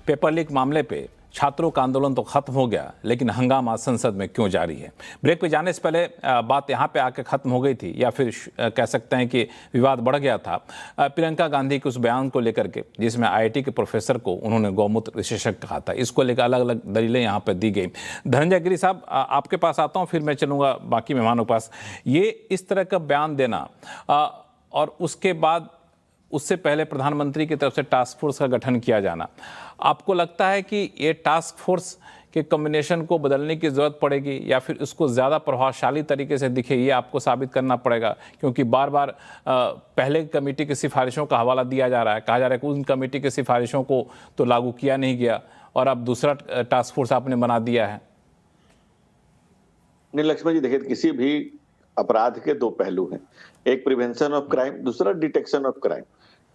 Paper leak मामले पे छात्रों का आंदोलन तो खत्म हो गया, लेकिन हंगामा संसद में क्यों जारी है? ब्रेक पे जाने से पहले बात यहाँ पे आके खत्म हो गई थी, या फिर कह सकते हैं कि विवाद बढ़ गया था प्रियंका गांधी के उस बयान को लेकर के, जिसमें आईआईटी के प्रोफेसर को उन्होंने गौमूत्र विशेषज्ञ कहा था। इसको लेकर अलग अलग दलीलें यहाँ पर दी गई। धनंजय गिरी साहब, आपके पास आता हूँ, फिर मैं चलूँगा बाकी मेहमानों के पास। ये इस तरह का बयान देना और उसके बाद उससे पहले प्रधानमंत्री की तरफ से टास्क फोर्स का गठन किया जाना, आपको लगता है कि ये टास्क फोर्स के कॉम्बिनेशन को बदलने की ज़रूरत पड़ेगी, या फिर उसको ज़्यादा प्रभावशाली तरीके से दिखे ये आपको साबित करना पड़ेगा? क्योंकि बार बार पहले कमेटी की सिफारिशों का हवाला दिया जा रहा है, कहा जा रहा है कि उन कमेटी की सिफारिशों को तो लागू किया नहीं गया और अब दूसरा टास्क फोर्स आपने बना दिया है। नहीं लक्ष्मण जी, देखिए, किसी भी अपराध के दो पहलू हैं। एक प्रिवेंशन ऑफ क्राइम, दूसरा डिटेक्शन ऑफ क्राइम।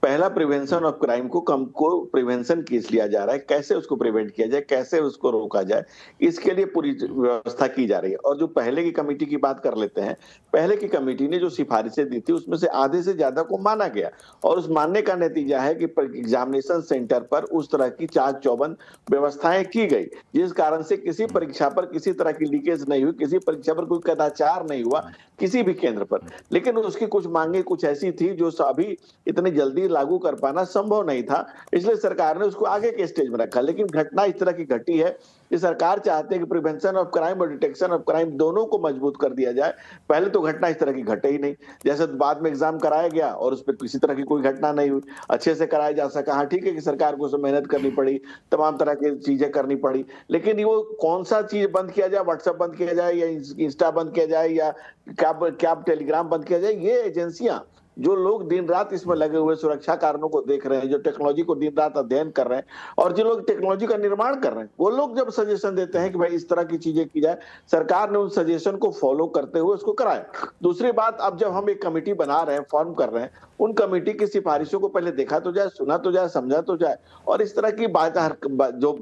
पहला प्रिवेंशन ऑफ क्राइम को प्रिवेंशन केस लिया जा रहा है, कैसे उसको प्रिवेंट किया जाए, कैसे उसको रोका जाए, इसके लिए पूरी व्यवस्था की जा रही है। और जो पहले की कमेटी की बात कर लेते हैं, पहले की कमेटी ने जो सिफारिशें दी थी उसमें से आधे से ज्यादा को माना गया, और उस मानने का नतीजा है कि एग्जामिनेशन सेंटर पर उस तरह की चाक चौबंद व्यवस्थाएं की गई, जिस कारण से किसी परीक्षा पर किसी तरह की लीकेज नहीं हुई, किसी परीक्षा पर कोई कदाचार नहीं हुआ किसी भी केंद्र पर। लेकिन उसकी कुछ मांगे कुछ ऐसी थी जो अभी इतनी जल्दी लागू कर पाना संभव नहीं था, इसलिए सरकार ने उसको आगे के स्टेज में रखा। लेकिन घटना इस तरह की घटी है कि सरकार चाहते हैं कि प्रिवेंशन ऑफ क्राइम और डिटेक्शन ऑफ क्राइम दोनों को मजबूत कर दिया जाए। पहले तो घटना इस तरह की घटे ही नहीं, जैसे बाद में एग्जाम कराया गया और उस पर किसी तरह की कोई घटना नहीं हुई, अच्छे से कराया जा सका। हाँ ठीक है कि सरकार को मेहनत करनी पड़ी, तमाम तरह की चीजें करनी पड़ी, लेकिन वो कौन सा चीज बंद किया जाए, व्हाट्सएप बंद किया जाए या इंस्टा बंद किया जाए या क्या टेलीग्राम बंद किया जाए, ये एजेंसियां जो लोग दिन रात इसमें लगे हुए सुरक्षा कारणों को देख रहे हैं, जो टेक्नोलॉजी को दिन रात अध्ययन कर रहे हैं और जो लोग टेक्नोलॉजी का निर्माण कर रहे हैं, वो लोग जब सजेशन देते हैं कि भाई इस तरह की चीजें की जाए, सरकार ने उन सजेशन को फॉलो करते हुए उसको कराया। दूसरी बात, अब जब हम एक कमेटी बना रहे हैं, फॉर्म कर रहे हैं, उन कमेटी की सिफारिशों को पहले देखा तो जाए, सुना तो जाए, समझा तो जाए। और इस तरह की बात जो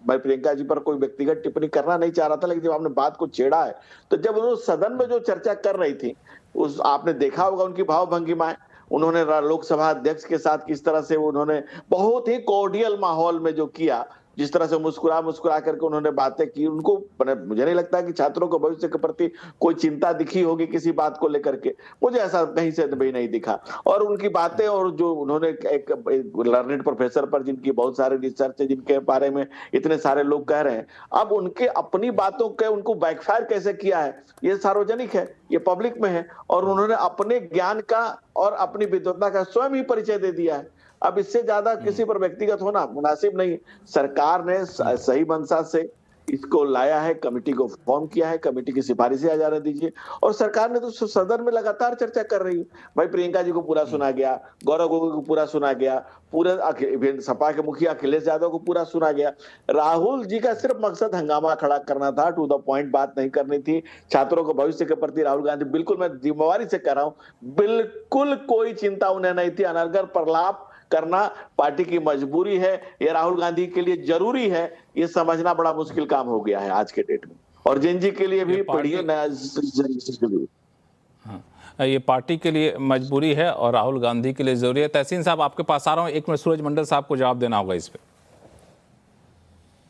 मैं प्रियंका जी पर कोई व्यक्तिगत टिप्पणी करना नहीं चाह रहा था, लेकिन जब आपने बात को छेड़ा है, तो जब उन्होंने सदन में जो चर्चा कर रही थी, उस आपने देखा होगा उनकी भाव भंगिमाएं, उन्होंने लोकसभा अध्यक्ष के साथ किस तरह से उन्होंने बहुत ही कॉर्डियल माहौल में जो किया, जिस तरह से मुस्कुरा करके उन्होंने बातें की, उनको मुझे नहीं लगता कि छात्रों को भविष्य के प्रति कोई चिंता दिखी होगी किसी बात को लेकर के, मुझे ऐसा कहीं से भी नहीं दिखा। और उनकी बातें, और जो उन्होंने एक लर्नेड प्रोफेसर पर जिनकी बहुत सारे रिसर्च है, जिनके बारे में इतने सारे लोग कह रहे हैं, अब उनके अपनी बातों के उनको बैकफायर कैसे किया है, ये सार्वजनिक है, ये पब्लिक में है, और उन्होंने अपने ज्ञान का और अपनी विद्वता का स्वयं ही परिचय दे दिया है। अब इससे ज्यादा किसी पर व्यक्तिगत होना मुनासिब नहीं। सरकार ने सही मंशा से इसको लाया है, कमेटी को फॉर्म किया है, कमेटी की सिफारिशें आ जाने दीजिए, और सरकार ने तो सदन में लगातार चर्चा कर रही है। भाई प्रियंका जी को पूरा सुना गया, गौरव गोगोई को पूरा सुना गया, पूरे सपा के मुखिया अखिलेश यादव को पूरा सुना गया। राहुल जी का सिर्फ मकसद हंगामा खड़ा करना था, टू द पॉइंट बात नहीं करनी थी। छात्रों को भविष्य के प्रति राहुल गांधी, बिल्कुल मैं जिम्मेवारी से कह रहा हूं, बिल्कुल कोई चिंता उन्हें नहीं थी। अनर्गल प्रलाप करना पार्टी की मजबूरी है, ये राहुल गांधी के लिए जरूरी है, ये समझना बड़ा मुश्किल काम हो गया है आज के डेट में, और जेनजी के लिए भी पढ़िए नया। हाँ, ये पार्टी के लिए मजबूरी है और राहुल गांधी के लिए जरूरी है। तहसीन साहब, आपके पास आ रहा हूँ, एक मिनट, सूरज मंडल साहब को जवाब देना होगा इस पे।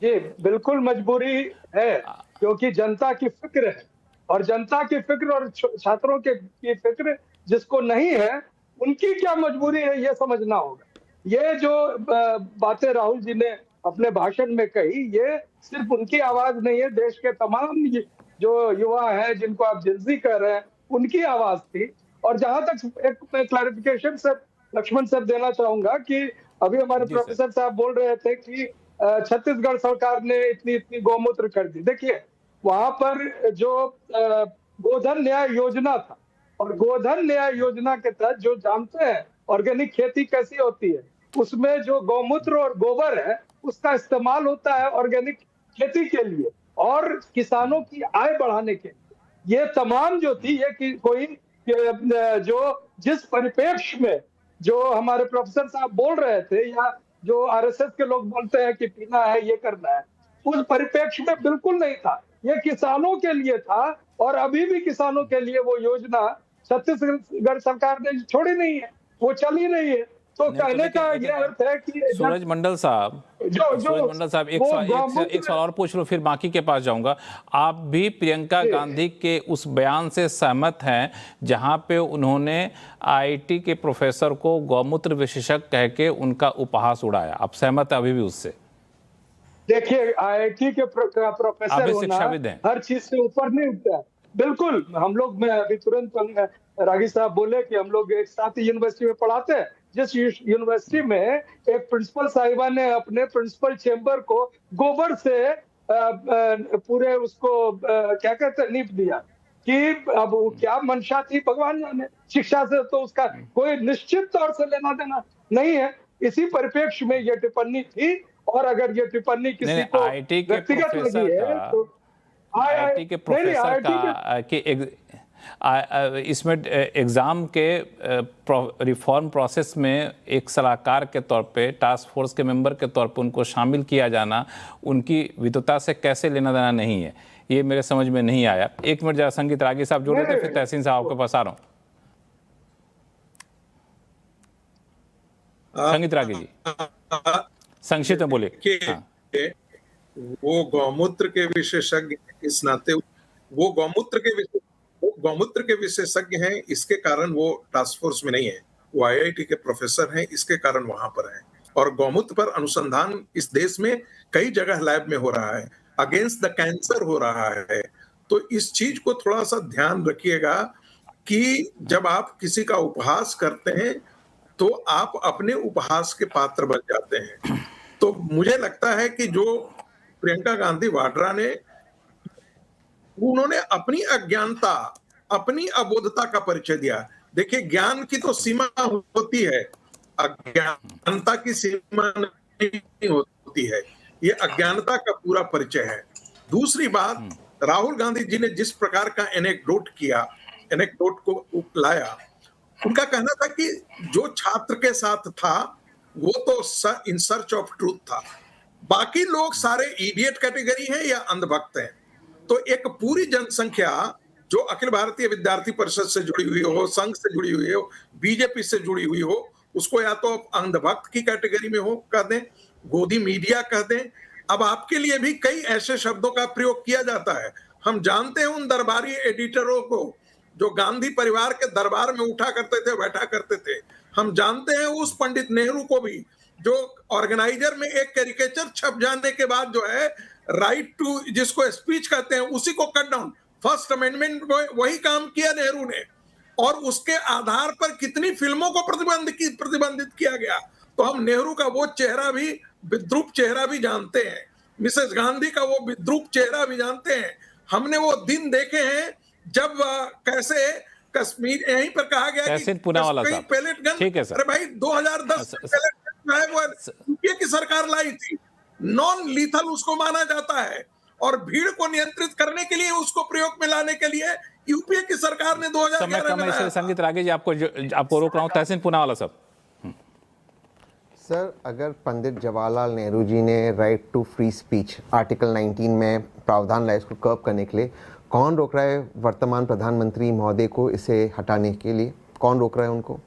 जी बिल्कुल मजबूरी है, क्योंकि जनता की फिक्र है, और जनता की फिक्र और छात्रों की फिक्र जिसको नहीं है, उनकी क्या मजबूरी है ये समझना होगा। ये जो बातें राहुल जी ने अपने भाषण में कही, ये सिर्फ उनकी आवाज नहीं है, देश के तमाम जो युवा हैं जिनको आप जिंजी कह रहे हैं, उनकी आवाज थी। और जहां तक एक मैं क्लैरिफिकेशन से लक्ष्मण साहब देना चाहूंगा कि अभी हमारे प्रोफेसर साहब बोल रहे थे कि छत्तीसगढ़ सरकार ने इतनी गौमूत्र कर दी। देखिए, वहां पर जो गोधन न्याय योजना था, और गोधन न्याय योजना के तहत जो जानते हैं ऑर्गेनिक खेती कैसी होती है, उसमें जो गौमूत्र और गोबर है उसका इस्तेमाल होता है ऑर्गेनिक खेती के लिए और किसानों की आय बढ़ाने के लिए। ये तमाम जो थी, ये कि कोई जो जिस परिप्रेक्ष्य में जो हमारे प्रोफेसर साहब बोल रहे थे, या जो आरएसएस के लोग बोलते हैं कि पीना है, ये करना है, उस परिप्रेक्ष्य में बिल्कुल नहीं था। ये किसानों के लिए था, और अभी भी किसानों के लिए वो योजना छत्तीसगढ़ सरकार ने छोड़ी नहीं है, वो चल ही रही है। तो नहीं, तो कहने का लेकिन- ये अर्थ है कि सूरज मंडल साहब एक वो सवाल और पूछ लो, फिर बाकी के पास जाऊंगा। आप भी प्रियंका गांधी के उस बयान से सहमत हैं जहां पे उन्होंने आईआईटी के प्रोफेसर को गौमूत्र विशेषज्ञ कह के उनका उपहास उड़ाया? आप सहमत हैं अभी भी उससे? देखिए, आईआईटी के प्रोफेसर आप भी होना शिक्षाविद हैं। हर चीज से ऊपर नहीं उठता है। बिल्कुल, हम लोग, मैं अभी तुरंत रागी साहब बोले कि हम लोग एक साथ ही यूनिवर्सिटी में पढ़ाते हैं। जिस यूनिवर्सिटी में एक प्रिंसिपल साहिबा ने अपने प्रिंसिपल चेंबर को गोबर से पूरे उसको क्या कहते हैं, नीप दिया कि अब वो क्या मंशा थी भगवान जाने। शिक्षा से तो उसका कोई निश्चित तौर से लेना देना नहीं है। इसी परिप्रेक्ष्य में ये टिप्पणी थी, और अगर ये टिप्पणी किसी को आईआईटी के व्यक्तिगत लगी है तो आईआईटी के प्रोफेसर का कि इसमें एग्ज़ाम के रिफॉर्म प्रोसेस में एक सलाहकार के तौर पे, टास्क फोर्स के मेंबर के तौर पे उनको शामिल किया जाना उनकी विद्वता से कैसे लेना देना नहीं है, ये मेरे समझ में नहीं आया। एक मिनट जरा संगीत रागी साहब जोड़े थे, फिर तहसीन साहब आपके पास आ रहा हूँ। संगीत रागी जी संक्षिप्त में बोलिए। हाँ। वो गौमूत्र के विशेषज्ञ इस नाते वो गौमूत्र के विशेषज्ञ हैं, इसके कारण वो टास्क फोर्स में नहीं है। वो आईआईटी के प्रोफेसर हैं, इसके कारण वहां पर हैं। और गौमूत्र पर अनुसंधान इस देश में कई जगह लैब में हो रहा है, अगेंस्ट द कैंसर हो रहा है। तो इस चीज को थोड़ा सा ध्यान रखिएगा कि जब आप किसी का उपहास करते हैं तो आप अपने उपहास के पात्र बन जाते हैं। तो मुझे लगता है कि जो प्रियंका गांधी वाड्रा ने, उन्होंने अपनी अज्ञानता, अपनी अबोधता का परिचय दिया। देखिए, ज्ञान की तो सीमा होती है, अज्ञानता की सीमा नहीं होती है। ये अज्ञानता का पूरा परिचय है। दूसरी बात, राहुल गांधी जी ने जिस प्रकार का एनेक्डोट को लाया, उनका कहना था कि जो छात्र के साथ था वो तो इन सर्च ऑफ ट्रूथ था, बाकी लोग सारे इडियट कैटेगरी हैं या अंधभक्त हैं। तो एक पूरी जनसंख्या जो अखिल भारतीय विद्यार्थी परिषद से जुड़ी हुई हो, संघ से जुड़ी हुई हो, बीजेपी से जुड़ी हुई हो, उसको या तो अंधभक्त की कैटेगरी में हो कह दें, गोदी मीडिया कह दें। अब आपके लिए भी कई ऐसे शब्दों का प्रयोग किया जाता है। हम जानते हैं उन दरबारी एडिटरों को जो गांधी परिवार के दरबार में उठा करते थे, बैठा करते थे। हम जानते हैं उस पंडित नेहरू को भी, जो ऑर्गेनाइजर में एक कैरिकेचर छप जाने के बाद जो है राइट टू, जिसको स्पीच कहते हैं, उसी को कट डाउन, फर्स्ट अमेंडमेंट वही काम किया नेहरू ने, और उसके आधार पर कितनी फिल्मों को प्रतिबंधित किया गया। तो हम नेहरू का वो चेहरा भी, विद्रूप चेहरा भी जानते हैं, मिसेस गांधी का वो विद्रूप चेहरा भी जानते हैं। हमने वो दिन देखे हैं जब कैसे कश्मीर, यहीं पर कहा गया कि पैलेट गन, अरे भाई 2010 पैलेट गन है वो यूपीए की सरकार लाई थी, नॉन लीथल उसको माना जाता है, और भीड़ को नियंत्रित करने के लिए, उसको प्रयोग में लाने के लिए यूपीए की सरकार ने 2011 में लाया। संगीत रागी जी आपको रोक रहा हूं। तहसीन पूनावाला साहब। सर, अगर पंडित जवाहरलाल नेहरू जी ने right to free speech article 19 में प्रावधान लाया इसको कर्व करने के लिए, कौन रोक रहा है वर्तमान प्रधानमंत्री महोदय को इसे हटाने के लिए? कौन रोक रहा है उनको?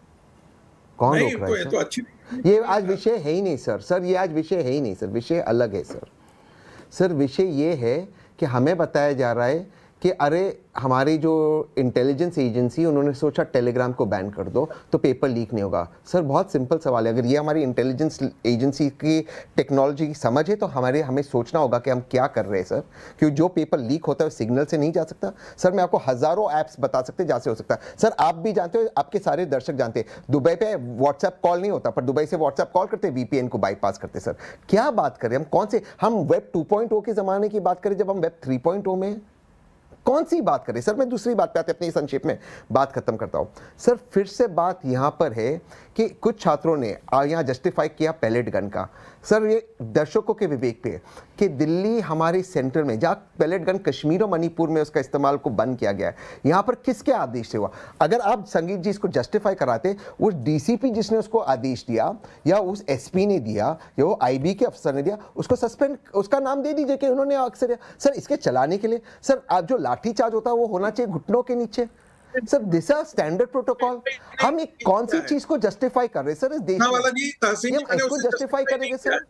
कौन रोक रहा है? तो ये आज विषय है ही नहीं सर, ये आज विषय है ही नहीं सर, विषय अलग है सर। विषय ये है कि हमें बताया जा रहा है कि अरे हमारी जो इंटेलिजेंस एजेंसी, उन्होंने सोचा टेलीग्राम को बैन कर दो तो पेपर लीक नहीं होगा। सर बहुत सिंपल सवाल है, अगर ये हमारी इंटेलिजेंस एजेंसी की टेक्नोलॉजी की समझ है तो हमें सोचना होगा कि हम क्या कर रहे हैं सर, क्योंकि जो पेपर लीक होता है सिग्नल से नहीं जा सकता। सर मैं आपको हज़ारों ऐप्स बता सकते जहाँ से हो सकता है। सर आप भी जानते हो, आपके सारे दर्शक जानते हैं, दुबई पे व्हाट्सएप कॉल नहीं होता, पर दुबई से व्हाट्सएप कॉल करते, VPN को बाईपास करते। सर क्या बात करें हम, कौन से हम वेब 2.0 के ज़माने की बात करें जब हम वेब 3.0 में कौन सी बात करें? सर मैं दूसरी बात पे आते अपनी संक्षेप में बात खत्म करता हूं। सर फिर से बात यहां पर है कि कुछ छात्रों ने यहां जस्टिफाई किया पैलेट गन का। सर ये दर्शकों के विवेक पे है कि दिल्ली हमारे सेंटर में जहां पैलेट गन कश्मीर और मणिपुर में उसका इस्तेमाल को बंद किया गया है, यहां पर किसके आदेश से हुआ? अगर आप संगीत जी इसको जस्टिफाई कराते, उस DCP जिसने उसको आदेश दिया, या उस SP ने दिया, या वो IB के अफसर ने दिया, उसको सस्पेंड, उसका नाम दे दीजिए कि उन्होंने अक्सर। सर इसके चलाने के लिए सर आज जो लाठीचार्ज होता है वो होना चाहिए घुटनों के नीचे। Sir this are standard protocol. हम एक कौन सी चीज को जस्टिफाई कर रहे हैं सर इस देश में? वाला जी तहसीन हम इसको जस्टिफाई करेंगे सर?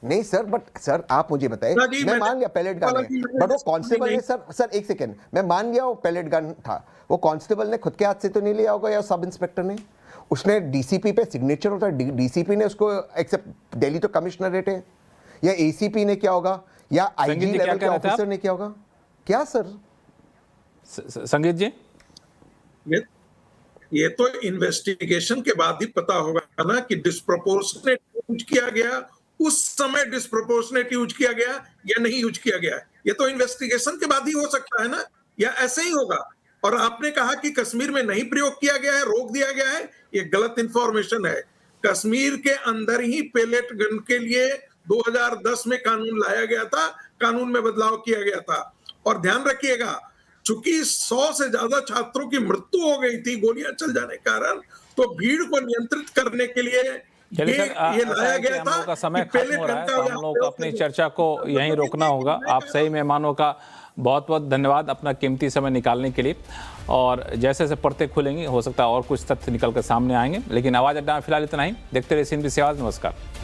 नहीं सर, बट सर आप मुझे बताएं, मैं मान लिया पैलेट गन है, बट वो कांस्टेबल ने सर एक सेकेंड, मैं मान लिया वो पैलेट गन था, वो कांस्टेबल ने खुद के हाथ से तो नहीं लिया होगा, या सब इंस्पेक्टर ने? उसने डीसीपी पे सिग्नेचर होता है, डीसीपी ने उसको एक्सेप्ट, दिल्ली तो कमिश्नरेट है, या एसीपी ने किया होगा, या आईजी लेवल के ऑफिसर ने किया होगा क्या सर? संगीत जी, ये तो इन्वेस्टिगेशन के बाद ही पता होगा ना कि डिस्प्रोपोर्शनेट यूज किया गया, उस समय डिस्प्रोपोर्शनेट यूज किया गया या नहीं यूज किया गया। ये तो इन्वेस्टिगेशन के बाद ही हो सकता है ना, या ऐसे ही होगा। और आपने कहा कि कश्मीर में नहीं प्रयोग किया गया है, रोक दिया गया है, ये गलत इंफॉर्मेशन है। कश्मीर के अंदर ही पेलेट गन के लिए 2010 में कानून लाया गया था, कानून में बदलाव किया गया था। और ध्यान रखिएगा, चूंकि 100 से ज्यादा छात्रों की मृत्यु हो गई थी गोलियां चल जाने के कारण, तो भीड़ को नियंत्रित करने के लिए ये लाया गया था। हम लोग का समय खत्म हो रहा है, तो हम लोग को अपनी चर्चा को यहीं रोकना होगा। आप सही मेहमानों का बहुत बहुत धन्यवाद अपना कीमती समय निकालने के लिए। और जैसे जैसे परतें खुलेंगी, हो सकता है और कुछ तथ्य निकल कर सामने आएंगे, लेकिन आवाज अड्डा में फिलहाल इतना ही। देखते रहिए CNBC आवाज। नमस्कार।